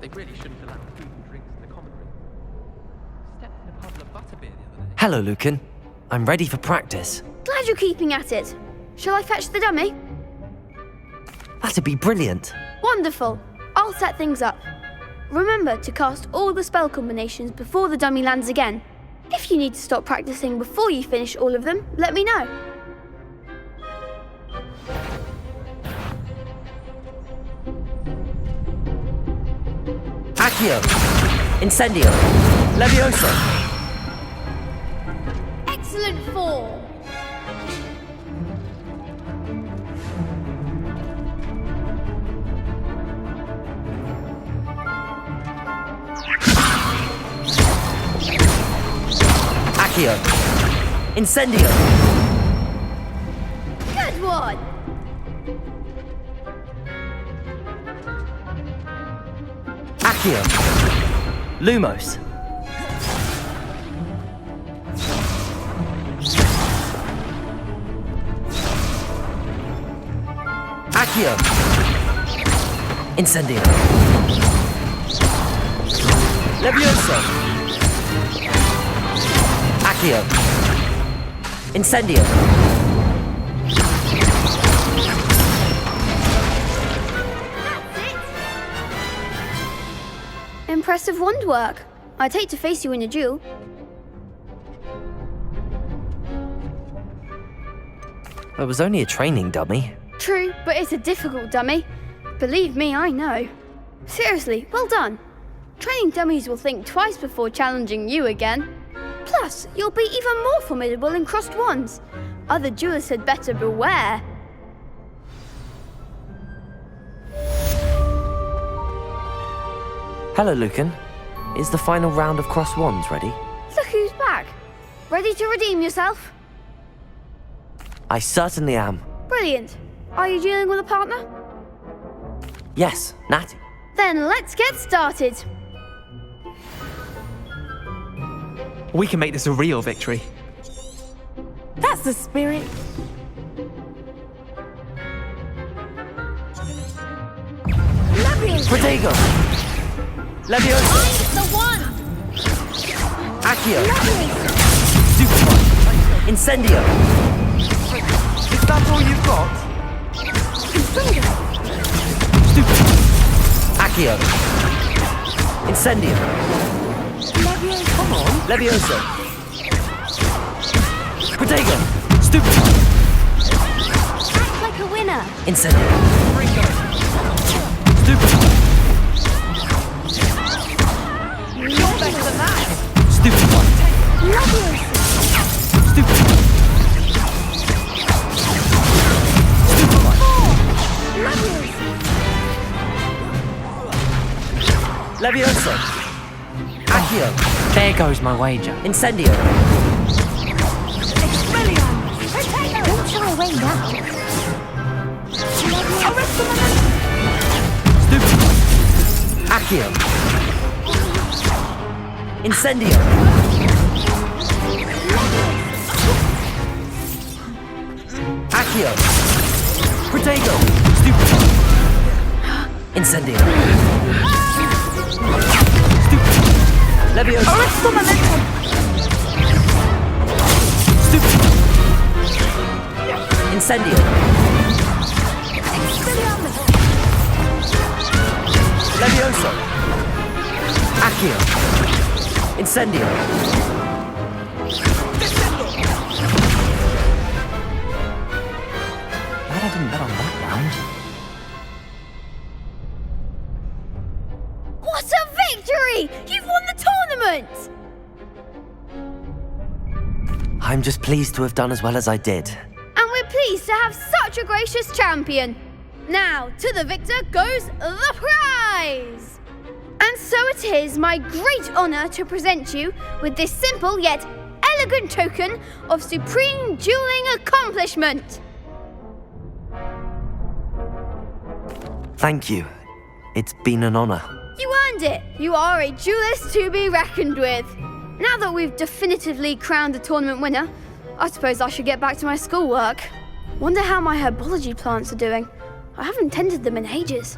They really shouldn't allow food and drinks in the common room. Stepped in a puddle of butterbeer the other day. Hello, Lucan. I'm ready for practice. Glad you're keeping at it. Shall I fetch the dummy? That'd be brilliant. Wonderful. I'll set things up. Remember to cast all the spell combinations before the dummy lands again. If you need to stop practicing before you finish all of them, let me know. Accio! Incendio! Levioso! Excellent form! Accio! Incendio! Good one! Accio! Lumos! Accio! Incendio! Levioso! Accio! Incendio! Impressive wand work. I'd hate to face you in a duel. It was only a training dummy. True, but it's a difficult dummy. Believe me, I know. Seriously, well done. Training dummies will think twice before challenging you again. Plus, you'll be even more formidable in crossed wands. Other duelists had better beware. Hello, Lucan. Is the final round of cross wands ready? Look who's back. Ready to redeem yourself? I certainly am. Brilliant. Are you dealing with a partner? Yes, Natty. Then let's get started. We can make this a real victory. That's the spirit. Protego! Levioso! I'm the one! Accio! Super! Incendio! Is that all you've got? Super! Accio! Incendio! Come on. Levioso! Protego! Super! Act like a winner. Incendio! Super! You're better than that! Stupid one! Stupid one! Stupid one! Levioso! Accio! There goes my wager. Incendio! Don't shy away now. Stupid one! Accio! Incendio! Accio! Protego! Stupid one! Incendio! Stupid! Levioso! Stupid! Incendio! Levioso! Accio! Incendio! Glad I didn't bet on that round. What a victory! You've won the tournament! I'm just pleased to have done as well as I did. And we're pleased to have such a gracious champion. Now, to the victor goes the prize! And so it is my great honour to present you with this simple yet elegant token of supreme dueling accomplishment. Thank you. It's been an honor. You earned it. You are a duelist to be reckoned with. Now that we've definitively crowned the tournament winner, I suppose I should get back to my schoolwork. Wonder how my herbology plants are doing. I haven't tended them in ages.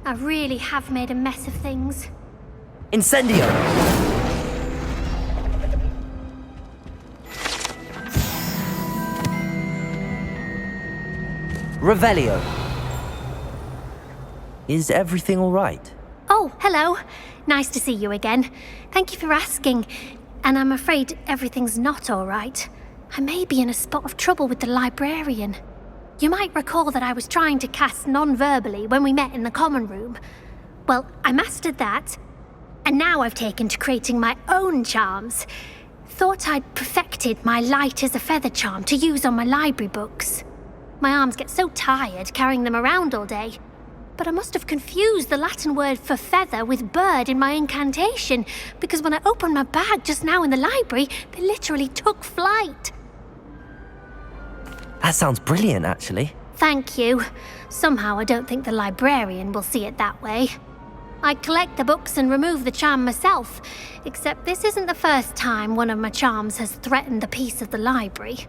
I really have made a mess of things. Incendio! Revelio. Is everything all right? Oh, hello. Nice to see you again. Thank you for asking. And I'm afraid everything's not all right. I may be in a spot of trouble with the librarian. You might recall that I was trying to cast non-verbally when we met in the common room. Well, I mastered that, and now I've taken to creating my own charms. Thought I'd perfected my light as a feather charm to use on my library books. My arms get so tired carrying them around all day. But I must have confused the Latin word for feather with bird in my incantation, because when I opened my bag just now in the library, they literally took flight. That sounds brilliant, actually. Thank you. Somehow I don't think the librarian will see it that way. I collect the books and remove the charm myself, except this isn't the first time one of my charms has threatened the peace of the library.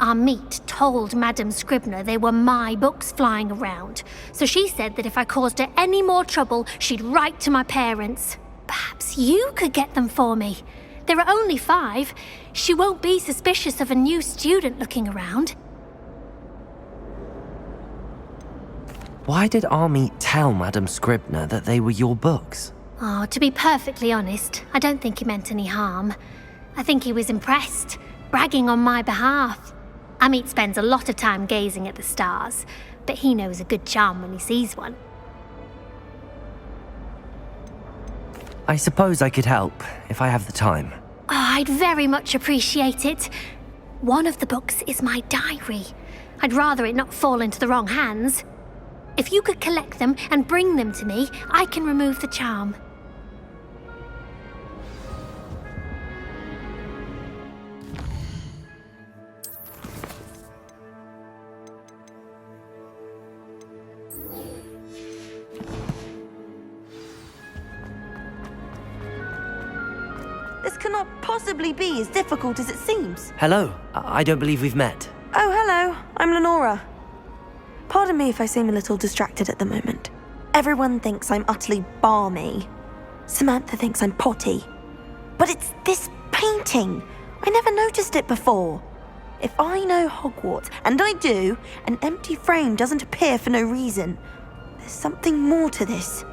Our meet told Madame Scribner they were my books flying around, so she said that if I caused her any more trouble, she'd write to my parents. Perhaps you could get them for me. There are only 5. She won't be suspicious of a new student looking around. Why did Army tell Madame Scribner that they were your books? Oh, to be perfectly honest, I don't think he meant any harm. I think he was impressed, bragging on my behalf. Amit spends a lot of time gazing at the stars, but he knows a good charm when he sees one. I suppose I could help, if I have the time. Oh, I'd very much appreciate it. One of the books is my diary. I'd rather it not fall into the wrong hands. If you could collect them and bring them to me, I can remove the charm. This cannot possibly be as difficult as it seems. Hello, I don't believe we've met. Oh, hello. I'm Lenora. Pardon me if I seem a little distracted at the moment. Everyone thinks I'm utterly balmy. Samantha thinks I'm potty. But it's this painting. I never noticed it before. If I know Hogwarts, and I do, an empty frame doesn't appear for no reason. There's something more to this.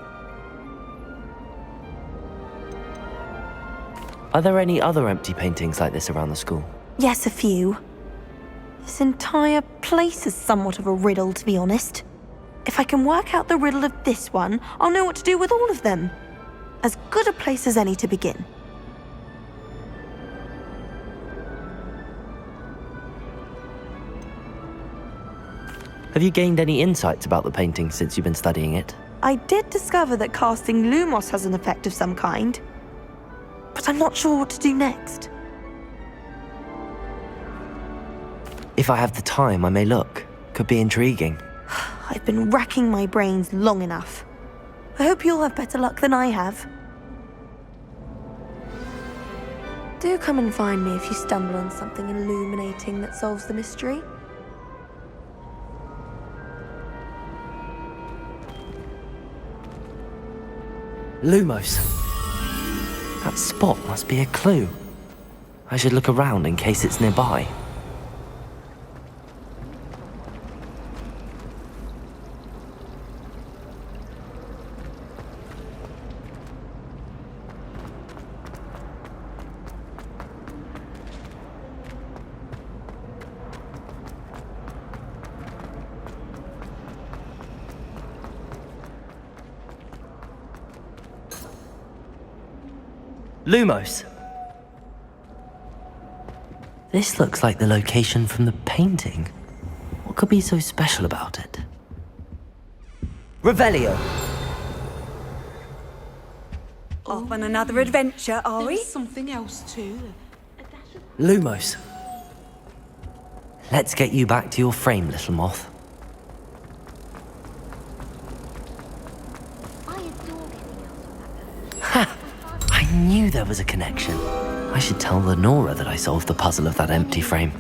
Are there any other empty paintings like this around the school? Yes, a few. This entire place is somewhat of a riddle, to be honest. If I can work out the riddle of this one, I'll know what to do with all of them. As good a place as any to begin. Have you gained any insights about the painting since you've been studying it? I did discover that casting Lumos has an effect of some kind, but I'm not sure what to do next. If I have the time, I may look. Could be intriguing. I've been racking my brains long enough. I hope you'll have better luck than I have. Do come and find me if you stumble on something illuminating that solves the mystery. Lumos. That spot must be a clue. I should look around in case it's nearby. Lumos. This looks like the location from the painting. What could be so special about it? Revelio. Off on another adventure, are we? There's something else too. Lumos. Let's get you back to your frame, little moth. I adore getting out of that. Ha! I knew there was a connection. I should tell Lenora that I solved the puzzle of that empty frame.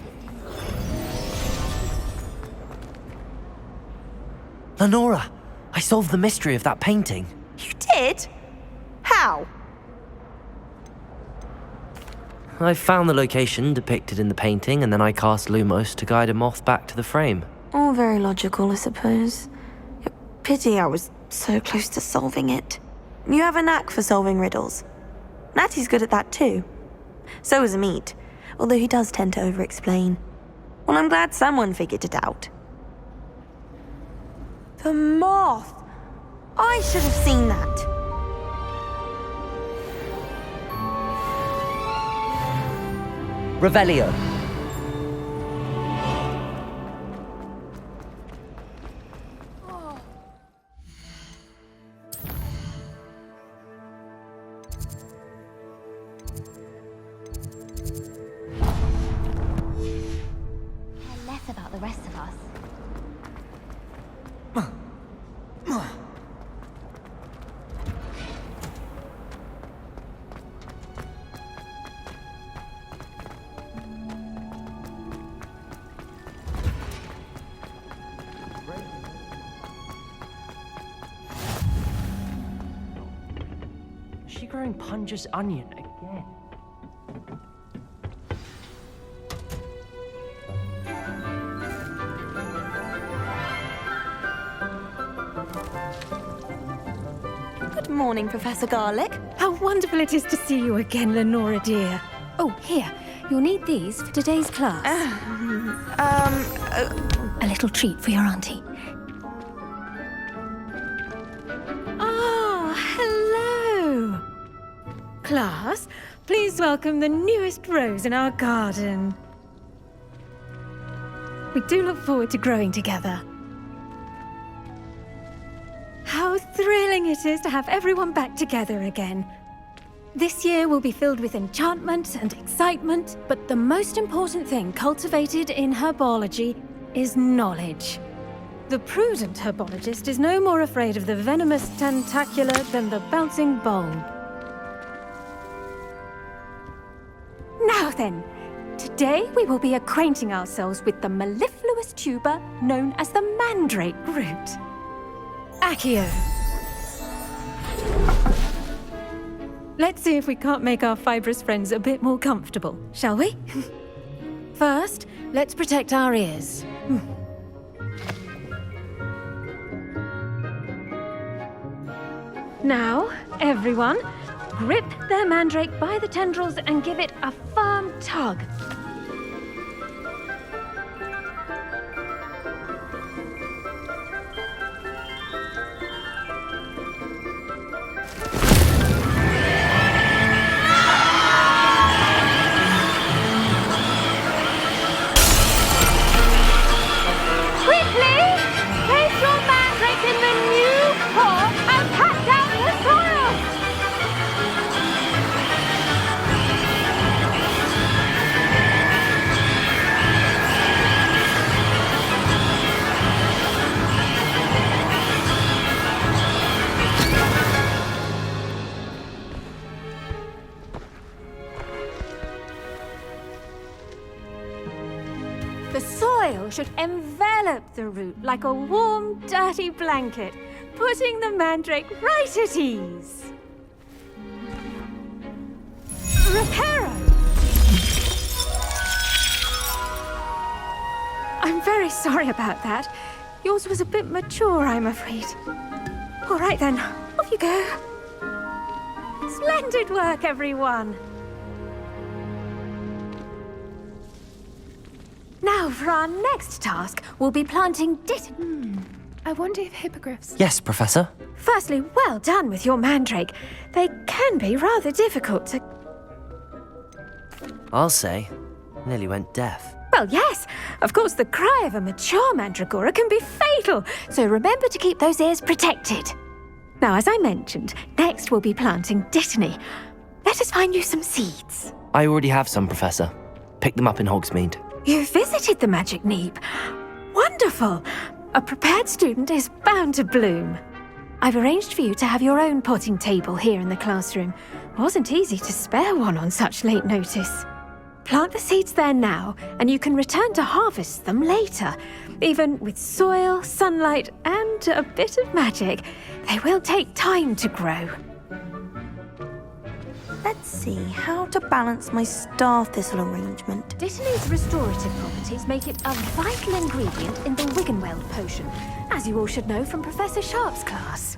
Lenora! I solved the mystery of that painting. You did? How? I found the location depicted in the painting, and then I cast Lumos to guide a moth back to the frame. All very logical, I suppose. Pity I was so close to solving it. You have a knack for solving riddles. Natty's good at that too. So is Amit, although he does tend to over-explain. Well, I'm glad someone figured it out. The moth! I should have seen that. Revelio. Less about the rest of us. Is she growing Punja's onion again? Good morning, Professor Garlic. How wonderful it is to see you again, Lenora dear. Oh, here. You'll need these for today's class. A little treat for your auntie. Ah, hello. Class, please welcome the newest rose in our garden. We do look forward to growing together. How thrilling it is to have everyone back together again. This year will be filled with enchantment and excitement, but the most important thing cultivated in herbology is knowledge. The prudent herbologist is no more afraid of the venomous tentacula than the bouncing bulb. Now then, today we will be acquainting ourselves with the mellifluous tuber known as the mandrake root. Accio. Let's see if we can't make our fibrous friends a bit more comfortable, shall we? First, let's protect our ears. Now, everyone, grip their mandrake by the tendrils and give it a firm tug. The soil should envelop the root like a warm, dirty blanket, putting the mandrake right at ease. Reparo! I'm very sorry about that. Yours was a bit mature, I'm afraid. All right then, off you go. Splendid work, everyone. Now, for our next task, we'll be planting I wonder if hippogriffs... Yes, Professor. Firstly, well done with your mandrake. They can be rather difficult to... I'll say. Nearly went deaf. Well, yes. Of course, the cry of a mature mandragora can be fatal, so remember to keep those ears protected. Now, as I mentioned, next we'll be planting dittany. Let us find you some seeds. I already have some, Professor. Pick them up in Hogsmeade. You visited the Magic Neep. Wonderful. A prepared student is bound to bloom. I've arranged for you to have your own potting table here in the classroom. Wasn't easy to spare one on such late notice. Plant the seeds there now, and you can return to harvest them later. Even with soil, sunlight, and a bit of magic, they will take time to grow. Let's see how to balance my star thistle arrangement. Dittany's restorative properties make it a vital ingredient in the Wiggenweld potion, as you all should know from Professor Sharp's class.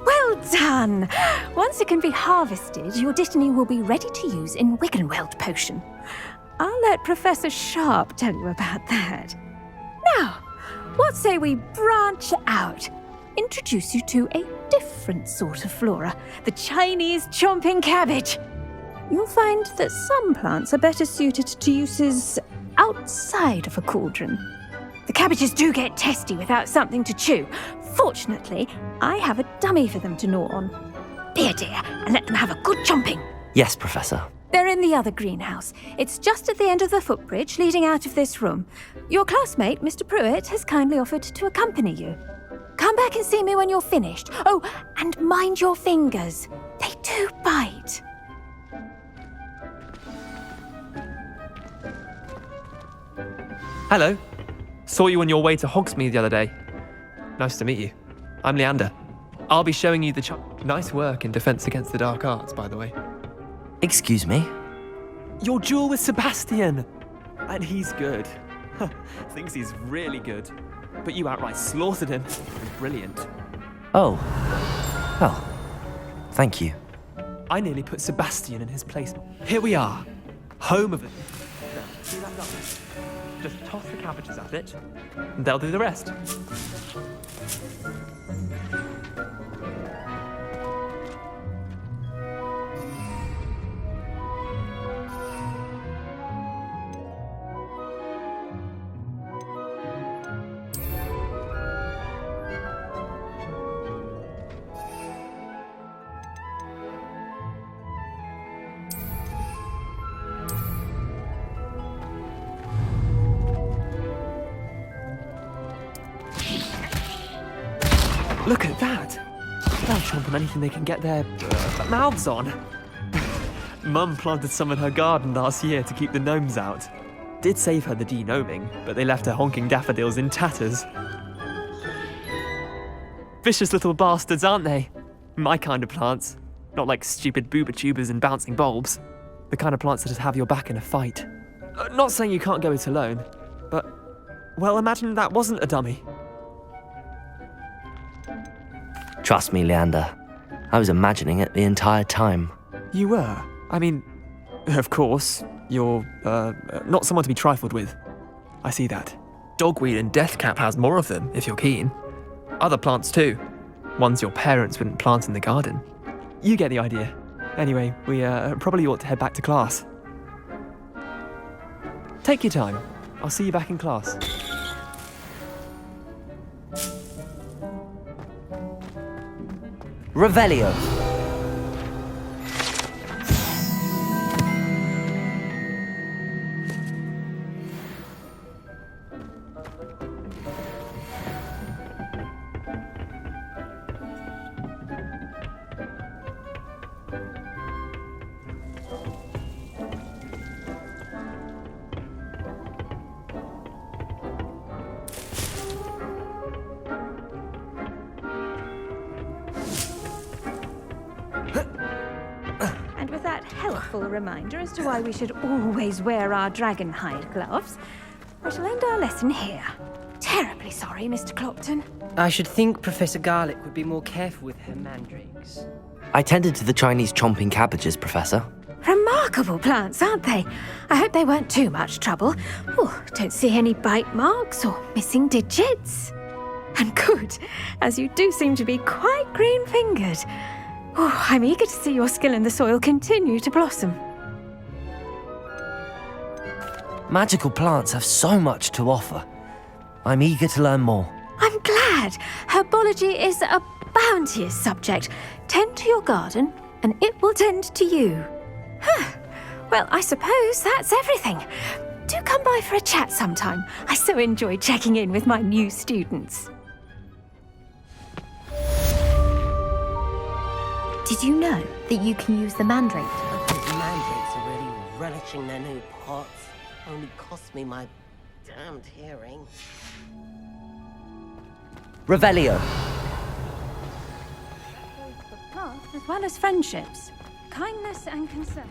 Well done! Once it can be harvested, your Dittany will be ready to use in Wiggenweld potion. I'll let Professor Sharp tell you about that. Now, what say we branch out? Introduce you to a different sort of flora, the Chinese chomping cabbage. You'll find that some plants are better suited to uses outside of a cauldron. The cabbages do get testy without something to chew. Fortunately, I have a dummy for them to gnaw on. Be a dear and let them have a good chomping. Yes, Professor. They're in the other greenhouse. It's just at the end of the footbridge leading out of this room. Your classmate, Mr. Pruitt, has kindly offered to accompany you. Come back and see me when you're finished. Oh, and mind your fingers. They do bite. Hello. Saw you on your way to Hogsmeade the other day. Nice to meet you. I'm Leander. I'll be showing you the nice work in Defense Against the Dark Arts, by the way. Excuse me? Your duel with Sebastian! And he's good. Thinks he's really good. But you outright slaughtered him. Brilliant. Oh. Well, thank you. I nearly put Sebastian in his place. Here we are. Home of it. Now, see that done? Just toss the cabbages at it, and they'll do the rest. Look at that! They'll chomp on anything they can get their mouths on. Mum planted some in her garden last year to keep the gnomes out. Did save her the de-gnoming, but they left her honking daffodils in tatters. Vicious little bastards, aren't they? My kind of plants. Not like stupid booba tubers and bouncing bulbs. The kind of plants that just have your back in a fight. Not saying you can't go it alone, but, well, imagine that wasn't a dummy. Trust me, Leander. I was imagining it the entire time. You were? I mean, of course, you're, not someone to be trifled with. I see that. Dogweed and deathcap has more of them, if you're keen. Other plants too. Ones your parents wouldn't plant in the garden. You get the idea. Anyway, we, probably ought to head back to class. Take your time. I'll see you back in class. Revelio. Helpful reminder as to why we should always wear our dragon hide gloves. I shall end our lesson here. Terribly sorry, Mr. Clopton. I should think Professor Garlick would be more careful with her mandrakes. I tended to the Chinese chomping cabbages, Professor. Remarkable plants, aren't they? I hope they weren't too much trouble. Oh, don't see any bite marks or missing digits. And good, as you do seem to be quite green-fingered. Oh, I'm eager to see your skill in the soil continue to blossom. Magical plants have so much to offer. I'm eager to learn more. I'm glad. Herbology is a bounteous subject. Tend to your garden, and it will tend to you. Huh. Well, I suppose that's everything. Do come by for a chat sometime. I so enjoy checking in with my new students. Did you know that you can use the mandrake? Those mandrakes are really relishing their new pots. Only cost me my damned hearing. Revelio. For plants as well as friendships. Kindness and concern.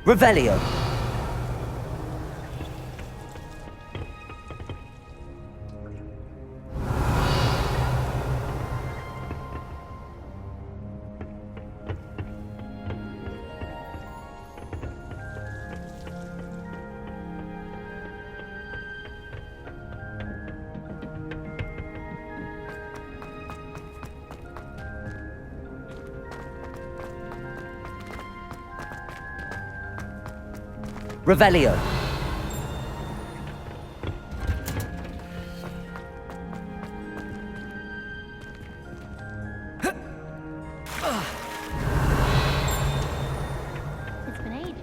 Revelio. Revelio. It's been ages.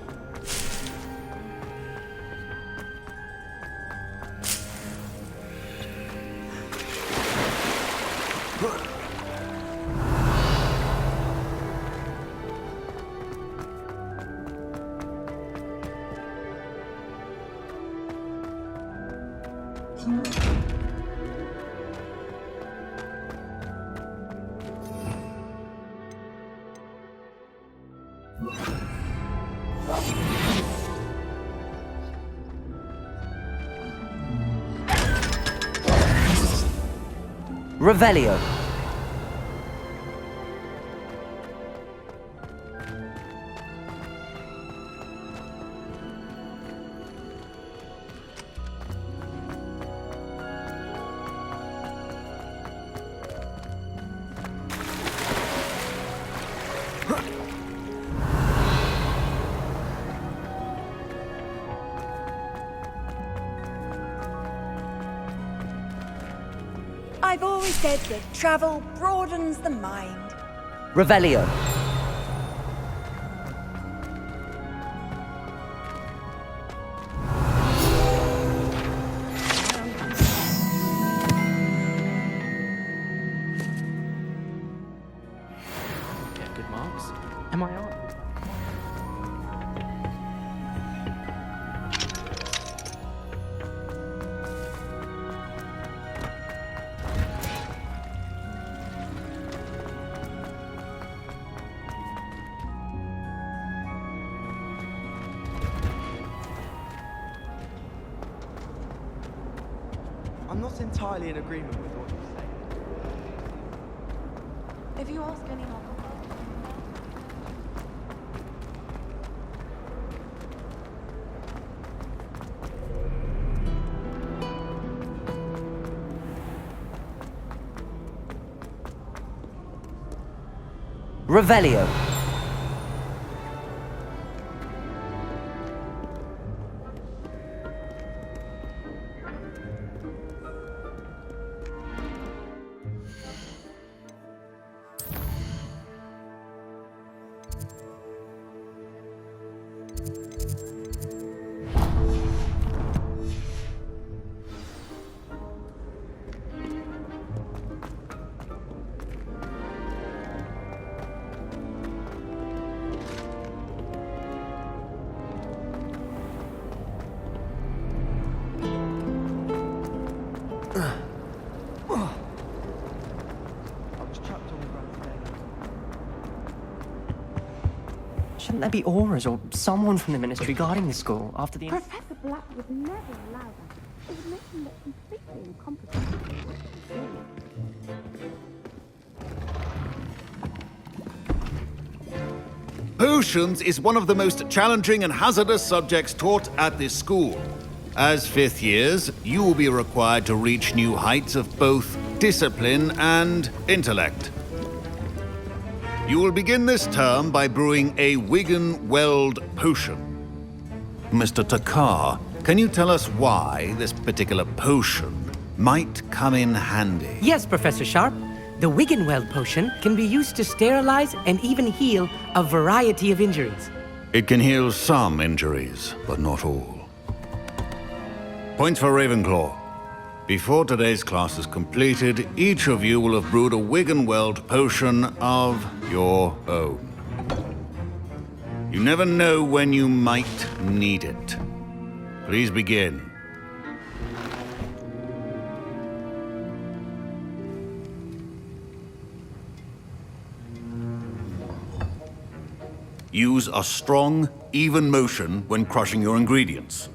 Revelio. I've always said that travel broadens the mind. Revelio. Get good marks. Am I on? I'm not entirely in agreement with what you say. If you ask anyone. Revelio. I was chucked on the ground today. Shouldn't there be auras or someone from the ministry guarding the school after the... Professor Black would never allow that. It would make him look completely incompetent. Potions is one of the most challenging and hazardous subjects taught at this school. As fifth years, you will be required to reach new heights of both discipline and intellect. You will begin this term by brewing a Wigan Weld potion. Mr. Takar, can you tell us why this particular potion might come in handy? Yes, Professor Sharp. The Wiggenweld potion can be used to sterilize and even heal a variety of injuries. It can heal some injuries, but not all. Points for Ravenclaw. Before today's class is completed, each of you will have brewed a Wiggenweld potion of your own. You never know when you might need it. Please begin. Use a strong, even motion when crushing your ingredients.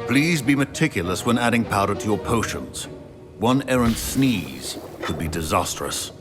Please be meticulous when adding powder to your potions. One errant sneeze could be disastrous.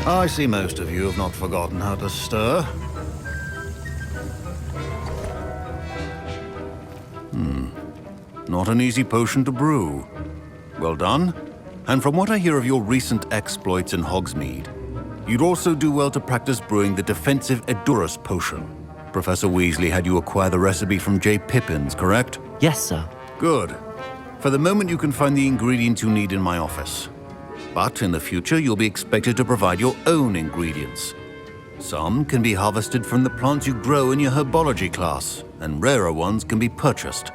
I see most of you have not forgotten how to stir. Not an easy potion to brew. Well done. And from what I hear of your recent exploits in Hogsmeade, you'd also do well to practice brewing the defensive Edurus potion. Professor Weasley had you acquire the recipe from J. Pippins, correct? Yes, sir. Good. For the moment, you can find the ingredients you need in my office. But in the future, you'll be expected to provide your own ingredients. Some can be harvested from the plants you grow in your herbology class, and rarer ones can be purchased.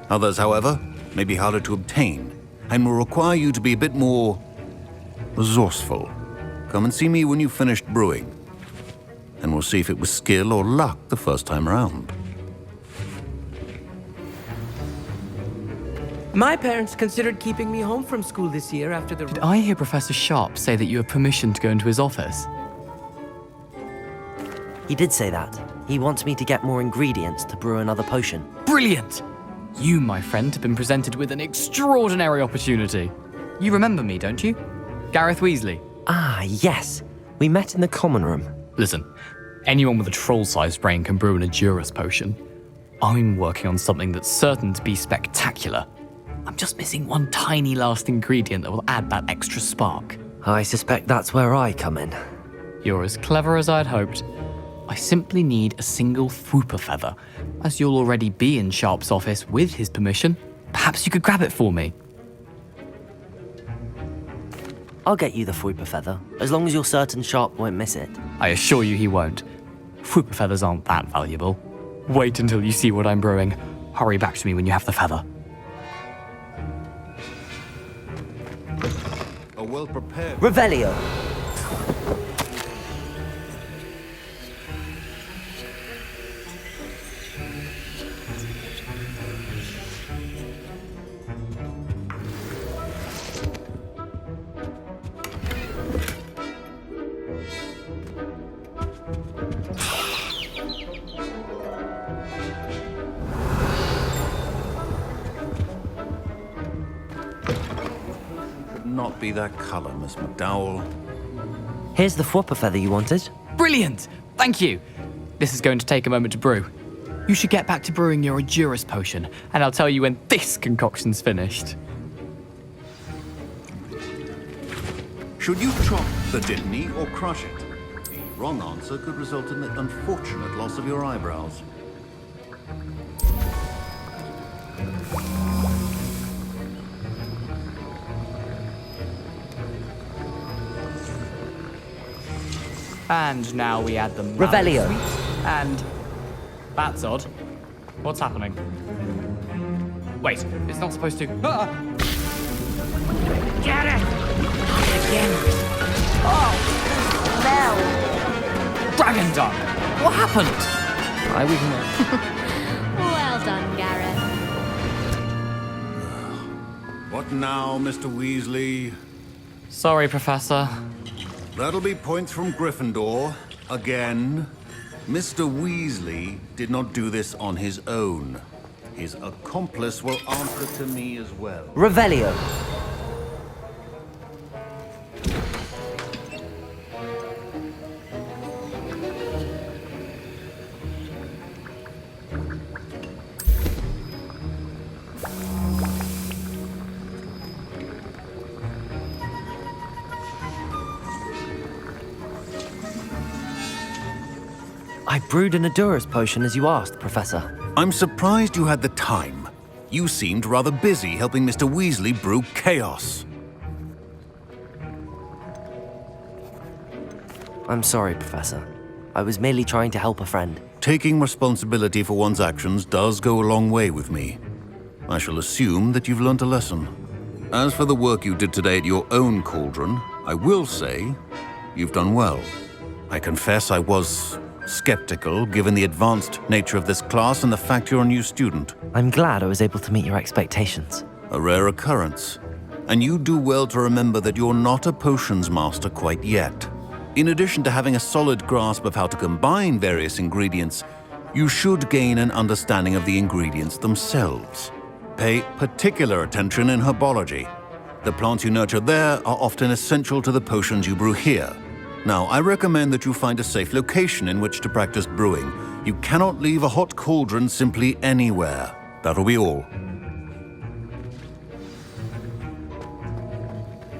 Others, however, may be harder to obtain, and will require you to be a bit more resourceful. Come and see me when you've finished brewing, and we'll see if it was skill or luck the first time around. My parents considered keeping me home from school this year after the... Did I hear Professor Sharp say that you have permission to go into his office? He did say that. He wants me to get more ingredients to brew another potion. Brilliant! You, my friend, have been presented with an extraordinary opportunity. You remember me, don't you? Gareth Weasley. Ah, yes. We met in the common room. Listen, anyone with a troll-sized brain can brew an Edurus potion. I'm working on something that's certain to be spectacular. I'm just missing one tiny last ingredient that will add that extra spark. I suspect that's where I come in. You're as clever as I'd hoped. I simply need a single Fwooper feather. As you'll already be in Sharp's office with his permission, perhaps you could grab it for me. I'll get you the Fwooper feather, as long as you're certain Sharp won't miss it. I assure you he won't. Fwooper feathers aren't that valuable. Wait until you see what I'm brewing. Hurry back to me when you have the feather. A well-prepared... Revelio! Not be that color, Miss McDowell. Here's the Fwooper feather you wanted. Brilliant! Thank you! This is going to take a moment to brew. You should get back to brewing your Edurus potion, and I'll tell you when this concoction's finished. Should you chop the Dittany or crush it? The wrong answer could result in the unfortunate loss of your eyebrows. And now we add the Revelio. And that's odd. What's happening? Wait, it's not supposed to. Ah! Get it! Again. Dragon Dung! What happened? I weaken it. Well done, Gareth. What now, Mr. Weasley? Sorry, Professor. That'll be points from Gryffindor. Again. Mr. Weasley did not do this on his own. His accomplice will answer to me as well. Revelio. I brewed an Adurus potion as you asked, Professor. I'm surprised you had the time. You seemed rather busy helping Mr. Weasley brew chaos. I'm sorry, Professor. I was merely trying to help a friend. Taking responsibility for one's actions does go a long way with me. I shall assume that you've learnt a lesson. As for the work you did today at your own cauldron, I will say you've done well. I confess I was skeptical, given the advanced nature of this class and the fact you're a new student. I'm glad I was able to meet your expectations. A rare occurrence. And you do well to remember that you're not a potions master quite yet. In addition to having a solid grasp of how to combine various ingredients, you should gain an understanding of the ingredients themselves. Pay particular attention in herbology. The plants you nurture there are often essential to the potions you brew here. Now, I recommend that you find a safe location in which to practice brewing. You cannot leave a hot cauldron simply anywhere. That'll be all.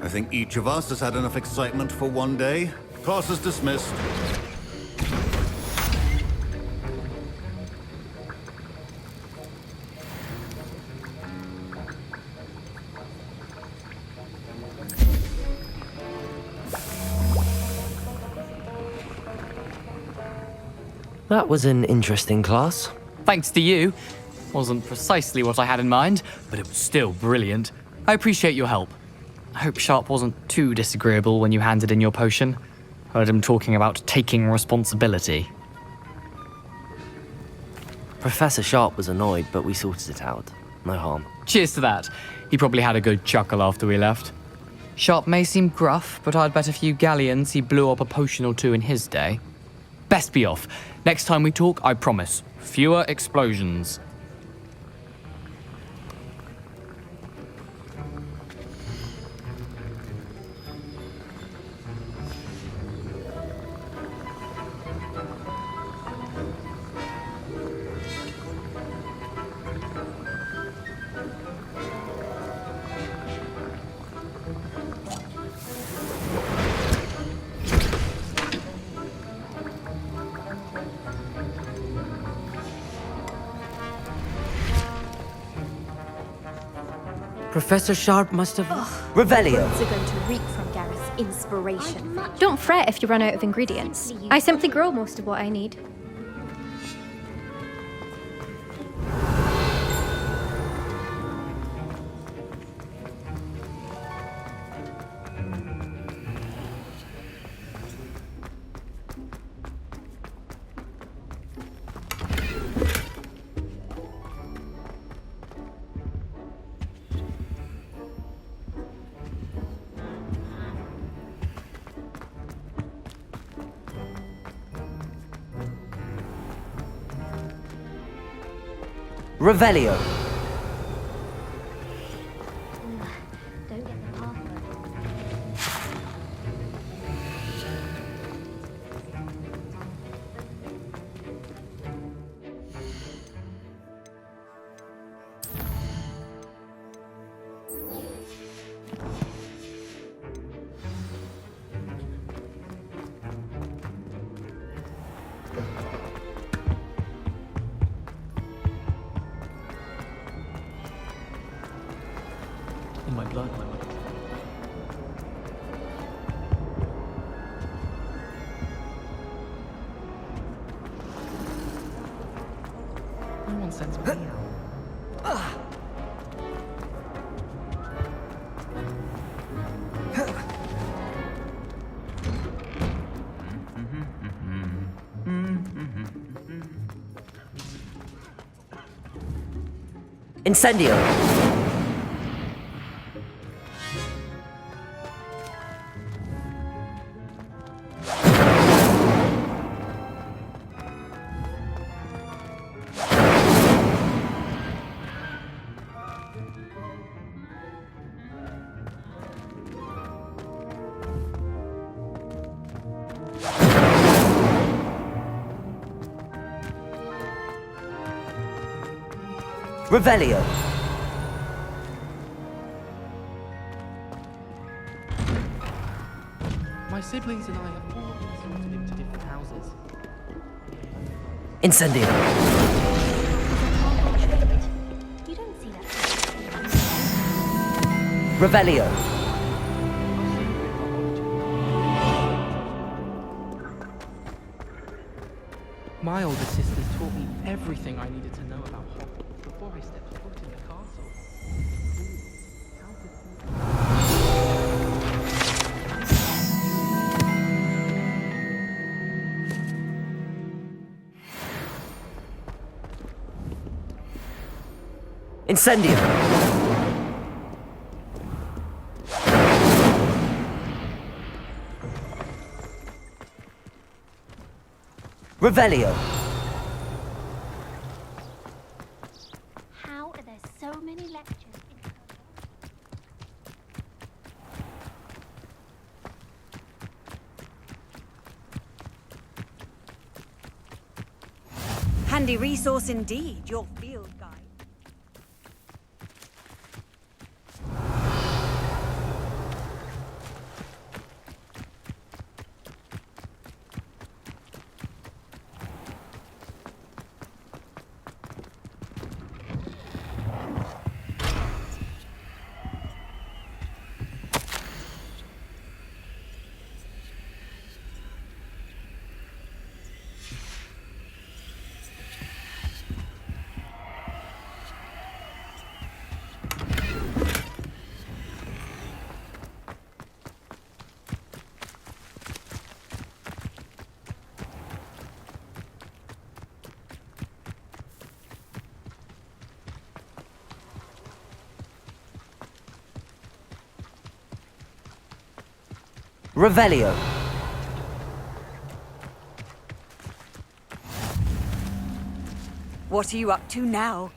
I think each of us has had enough excitement for one day. Class is dismissed. That was an interesting class. Thanks to you. Wasn't precisely what I had in mind, but it was still brilliant. I appreciate your help. I hope Sharp wasn't too disagreeable when you handed in your potion. Heard him talking about taking responsibility. Professor Sharp was annoyed, but we sorted it out. No harm. Cheers to that. He probably had a good chuckle after we left. Sharp may seem gruff, but I'd bet a few galleons he blew up a potion or two in his day. Best be off. Next time we talk, I promise, fewer explosions. Professor Sharp must have... Revelio. Words are going to reek from Gareth's inspiration. Don't fret if you run out of ingredients. I simply grow most of what I need. Revelio. Don't get the password. In my blood. No one sends me out. Incendio! Revelio. My siblings and I have all been sorted into different houses. Incendio. You don't see that. Revelio. My older sisters taught me everything I needed to know about Hogwarts before I stepped foot in the castle. Incendio. Revelio. How are there so many lectures in Handy resource indeed, your field guide. Revelio. What are you up to now?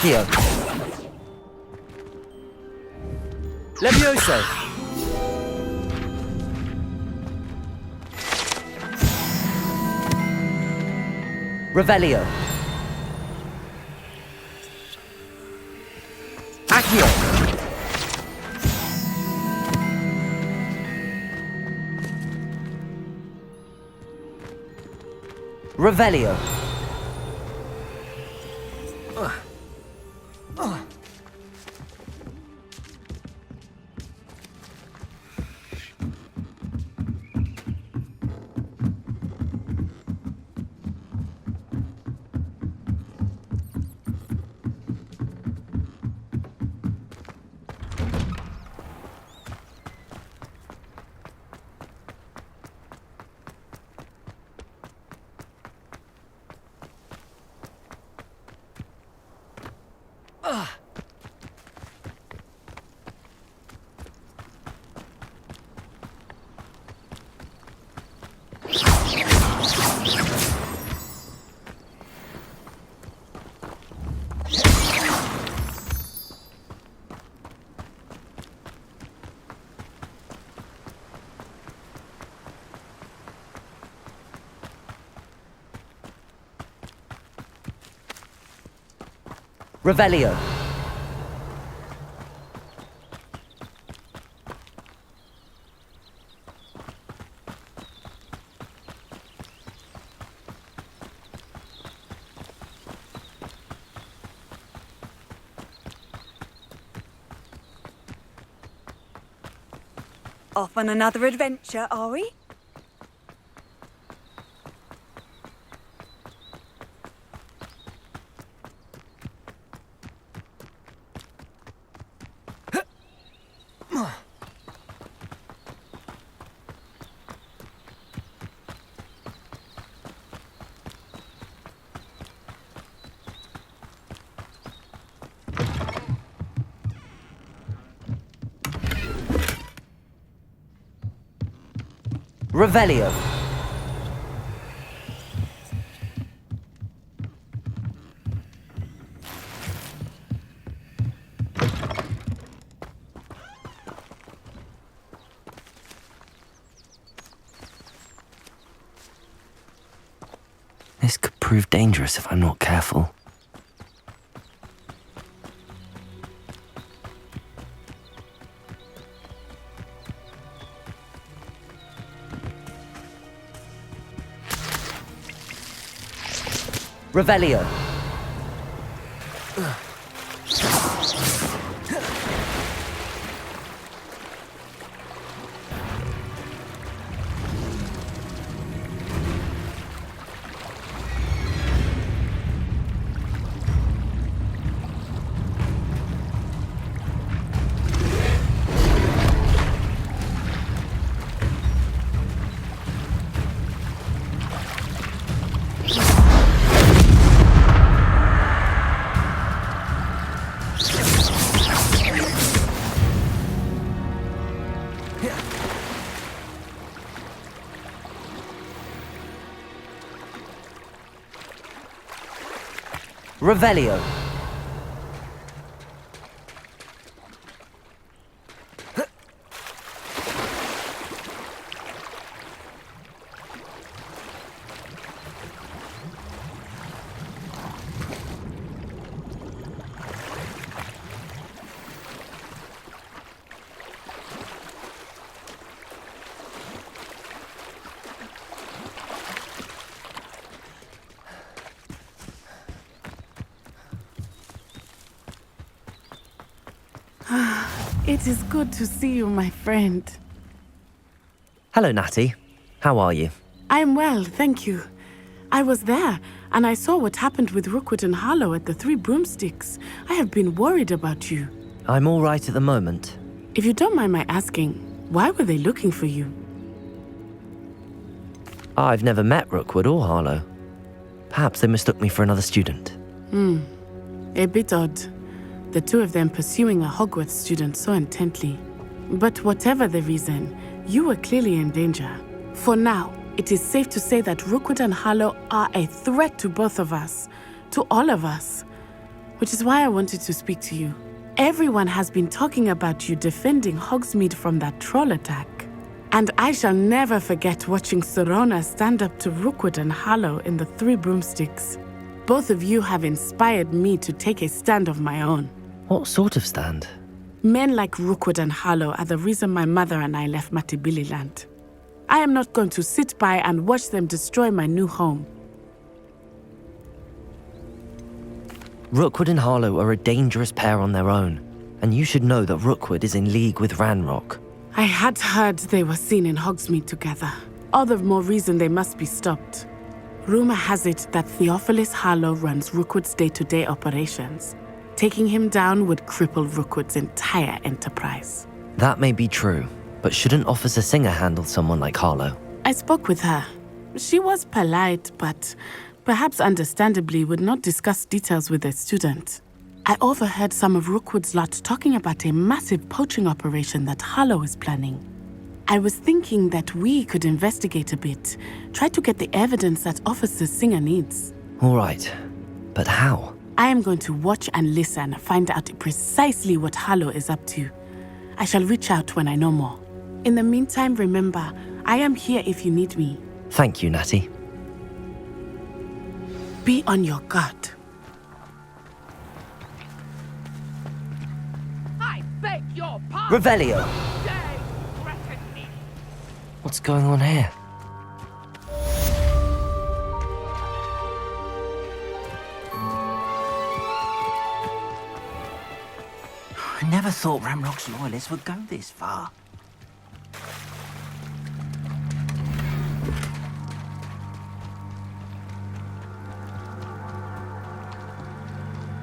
Accio. Levioso. Revelio. Accio. Revelio. Revelio. Off on another adventure, are we? Revelio. This could prove dangerous if I'm not careful. Revelio. Revelio. It is good to see you, my friend. Hello, Natty. How are you? I'm well, thank you. I was there, and I saw what happened with Rookwood and Harlow at the Three Broomsticks. I have been worried about you. I'm all right at the moment. If you don't mind my asking, why were they looking for you? I've never met Rookwood or Harlow. Perhaps they mistook me for another student. A bit odd. The two of them pursuing a Hogwarts student so intently. But whatever the reason, you were clearly in danger. For now, it is safe to say that Rookwood and Harlow are a threat to both of us, to all of us. Which is why I wanted to speak to you. Everyone has been talking about you defending Hogsmeade from that troll attack. And I shall never forget watching Serona stand up to Rookwood and Harlow in the Three Broomsticks. Both of you have inspired me to take a stand of my own. What sort of stand? Men like Rookwood and Harlow are the reason my mother and I left Matibili Land. I am not going to sit by and watch them destroy my new home. Rookwood and Harlow are a dangerous pair on their own, and you should know that Rookwood is in league with Ranrock. I had heard they were seen in Hogsmeade together. All the more reason they must be stopped. Rumor has it that Theophilus Harlow runs Rookwood's day-to-day operations. Taking him down would cripple Rookwood's entire enterprise. That may be true, but shouldn't Officer Singer handle someone like Harlow? I spoke with her. She was polite, but perhaps understandably would not discuss details with a student. I overheard some of Rookwood's lot talking about a massive poaching operation that Harlow is planning. I was thinking that we could investigate a bit, try to get the evidence that Officer Singer needs. All right, but how? I am going to watch and listen, find out precisely what Harlow is up to. I shall reach out when I know more. In the meantime, remember, I am here if you need me. Thank you, Natty. Be on your guard. I beg your pardon. Revelio! What's going on here? I never thought Ramrock's loyalists would go this far.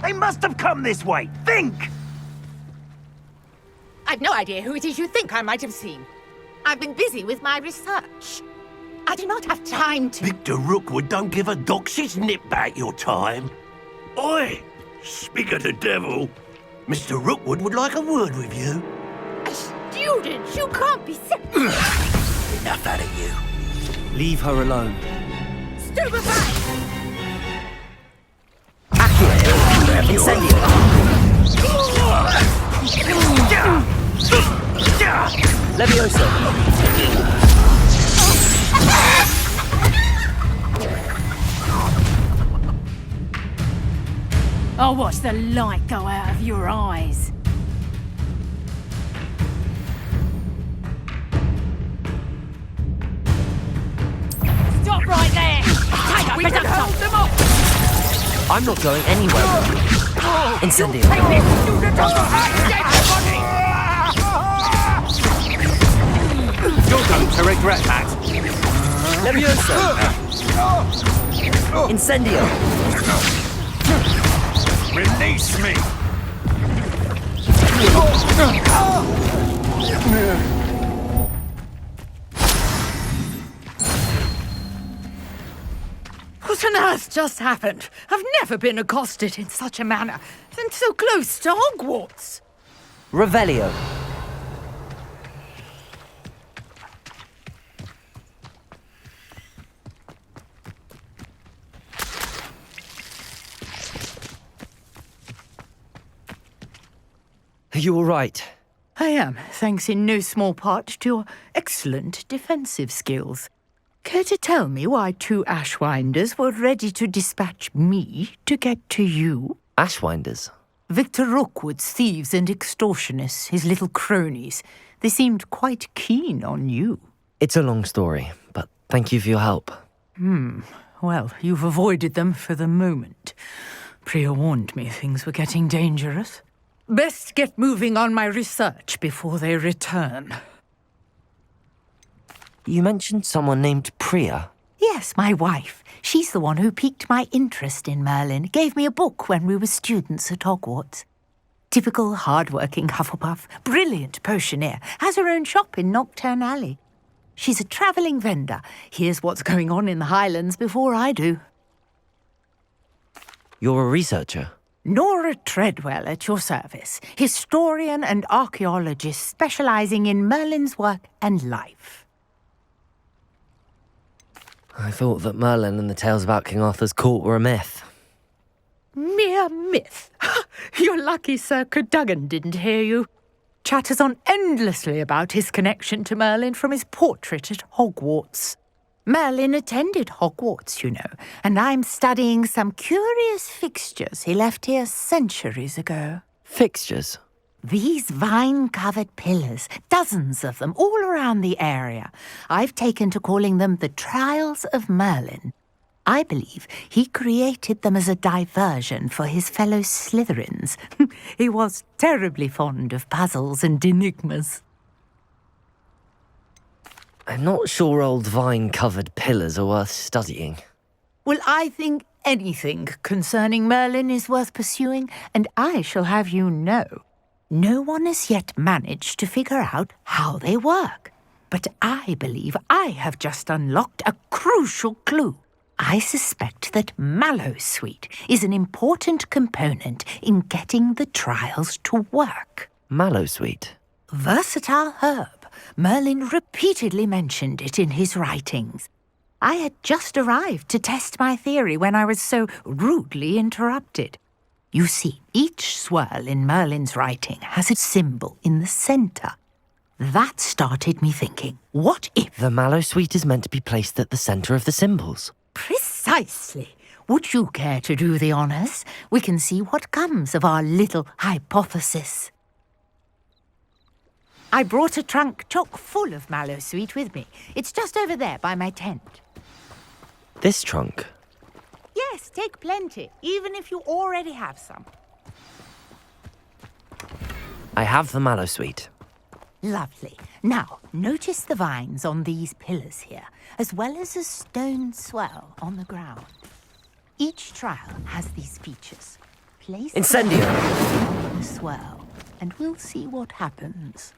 They must have come this way! Think! I've no idea who it is you think I might have seen. I've been busy with my research. I do not have time to... Victor Rookwood don't give a doxy's nip back your time. Oi! Speak of the devil. Mr. Rookwood would like a word with you. A student? You can't be sick. Enough out of you. Leave her alone. Stupefy! Incendio! Leviosa! I'll watch the light go out of your eyes. Stop right there! Take up, can hold them off! I'm not going anywhere. Incendio. You're going to regret that. Leviosa! Incendio! Release me! What on earth just happened? I've never been accosted in such a manner, and so close to Hogwarts. Revelio. Are you all right? I am, thanks in no small part to your excellent defensive skills. Care to tell me why 2 Ashwinders were ready to dispatch me to get to you? Ashwinders? Victor Rookwood's thieves and extortionists, his little cronies. They seemed quite keen on you. It's a long story, but thank you for your help. Well, you've avoided them for the moment. Priya warned me things were getting dangerous. Best get moving on my research before they return. You mentioned someone named Priya. Yes, my wife. She's the one who piqued my interest in Merlin. Gave me a book when we were students at Hogwarts. Typical hard-working Hufflepuff, brilliant potioneer, has her own shop in Nocturne Alley. She's a travelling vendor. Hears what's going on in the Highlands before I do. You're a researcher? Nora Treadwell at your service, historian and archaeologist specialising in Merlin's work and life. I thought that Merlin and the tales about King Arthur's court were a myth. Mere myth. You're lucky Sir Cadogan didn't hear you. Chatters on endlessly about his connection to Merlin from his portrait at Hogwarts. Merlin attended Hogwarts, you know, and I'm studying some curious fixtures he left here centuries ago. Fixtures? These vine-covered pillars, dozens of them, all around the area. I've taken to calling them the Trials of Merlin. I believe he created them as a diversion for his fellow Slytherins. He was terribly fond of puzzles and enigmas. I'm not sure old vine-covered pillars are worth studying. Well, I think anything concerning Merlin is worth pursuing, and I shall have you know, no one has yet managed to figure out how they work. But I believe I have just unlocked a crucial clue. I suspect that mallowsweet is an important component in getting the trials to work. Mallowsweet? Versatile herb. Merlin repeatedly mentioned it in his writings. I had just arrived to test my theory when I was so rudely interrupted. You see, each swirl in Merlin's writing has a symbol in the centre. That started me thinking, what if... The mallowsweet is meant to be placed at the centre of the symbols. Precisely. Would you care to do the honours? We can see what comes of our little hypothesis. I brought a trunk chock full of mallowsweet with me. It's just over there by my tent. This trunk? Yes, take plenty, even if you already have some. I have the mallowsweet. Lovely. Now, notice the vines on these pillars here, as well as a stone swell on the ground. Each trial has these features. Place Incendio! on the swell, and we'll see what happens.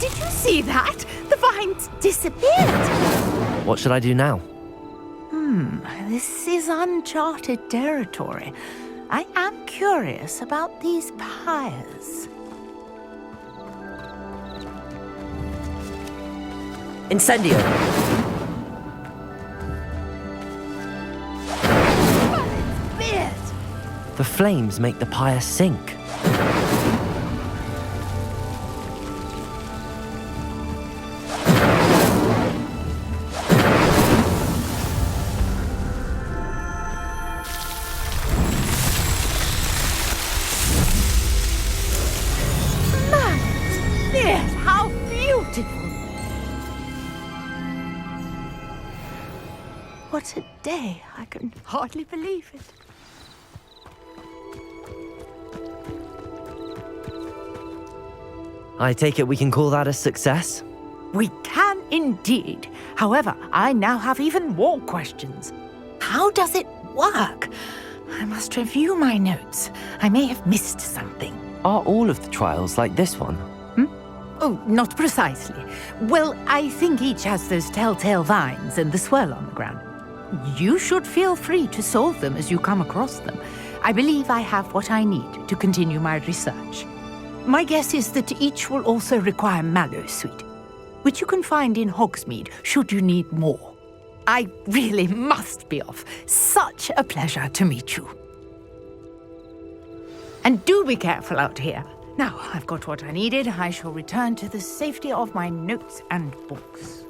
Did you see that? The vines disappeared. What should I do now? This is uncharted territory. I am curious about these pyres. Incendio! The flames make the pyre sink. How beautiful! What a day! I can hardly believe it. I take it we can call that a success? We can indeed. However, I now have even more questions. How does it work? I must review my notes. I may have missed something. Are all of the trials like this one? Oh, not precisely. Well, I think each has those telltale vines and the swirl on the ground. You should feel free to solve them as you come across them. I believe I have what I need to continue my research. My guess is that each will also require mallowsweet, which you can find in Hogsmeade should you need more. I really must be off. Such a pleasure to meet you. And do be careful out here. Now I've got what I needed. I shall return to the safety of my notes and books.